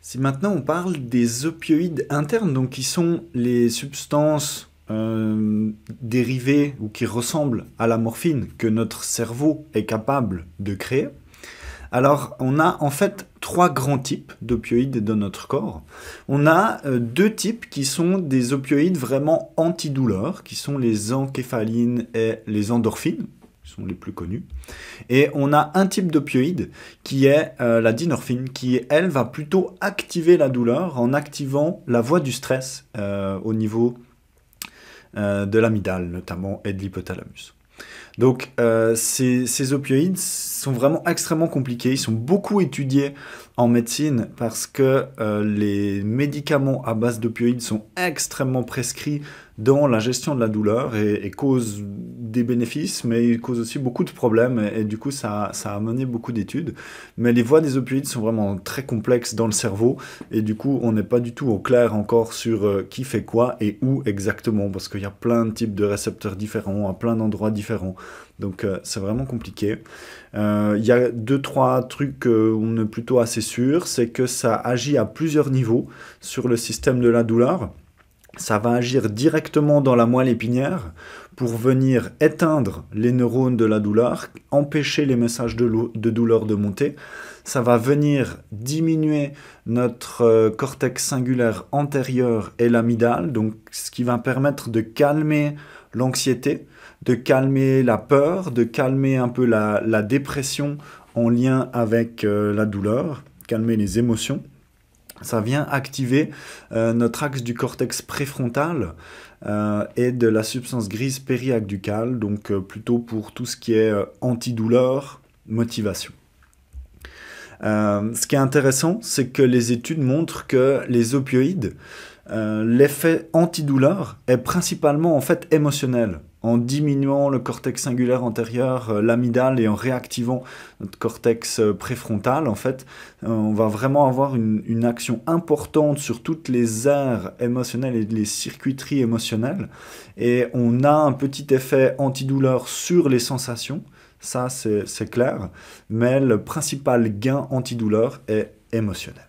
Si maintenant on parle des opioïdes internes, donc qui sont les substances dérivées ou qui ressemblent à la morphine que notre cerveau est capable de créer, alors on a en fait trois grands types d'opioïdes dans notre corps. On a deux types qui sont des opioïdes vraiment antidouleurs, qui sont les encéphalines et les endorphines, qui sont les plus connus. Et on a un type d'opioïde qui est la dynorphine, qui, elle, va plutôt activer la douleur en activant la voie du stress au niveau de l'amygdale, notamment, et de l'hypothalamus. Donc, ces opioïdes sont vraiment extrêmement compliqués. Ils sont beaucoup étudiés en médecine parce que les médicaments à base d'opioïdes sont extrêmement prescrits dans la gestion de la douleur et causent des bénéfices, mais ils causent aussi beaucoup de problèmes. Et du coup, ça a mené beaucoup d'études. Mais les voies des opioïdes sont vraiment très complexes dans le cerveau. Et du coup, on n'est pas du tout au clair encore sur qui fait quoi et où exactement. Parce qu'il y a plein de types de récepteurs différents, à plein d'endroits différents. Donc c'est vraiment compliqué. Il y a deux, trois trucs on est plutôt assez sûr, c'est que ça agit à plusieurs niveaux sur le système de la douleur. Ça va agir directement dans la moelle épinière pour venir éteindre les neurones de la douleur, empêcher les messages de douleur de monter. Ça va venir diminuer notre cortex singulaire antérieur et l'amygdale, donc ce qui va permettre de calmer l'anxiété, de calmer la peur, de calmer un peu la dépression en lien avec la douleur, calmer les émotions. Ça vient activer notre axe du cortex préfrontal et de la substance grise périaqueducale, donc plutôt pour tout ce qui est antidouleur, motivation. Ce qui est intéressant, c'est que les études montrent que les opioïdes, l'effet antidouleur est principalement en fait émotionnel. En diminuant le cortex singulaire antérieur, l'amygdale, et en réactivant notre cortex préfrontal, en fait, on va vraiment avoir une action importante sur toutes les aires émotionnelles et les circuiteries émotionnelles. Et on a un petit effet antidouleur sur les sensations, ça c'est clair, mais le principal gain antidouleur est émotionnel.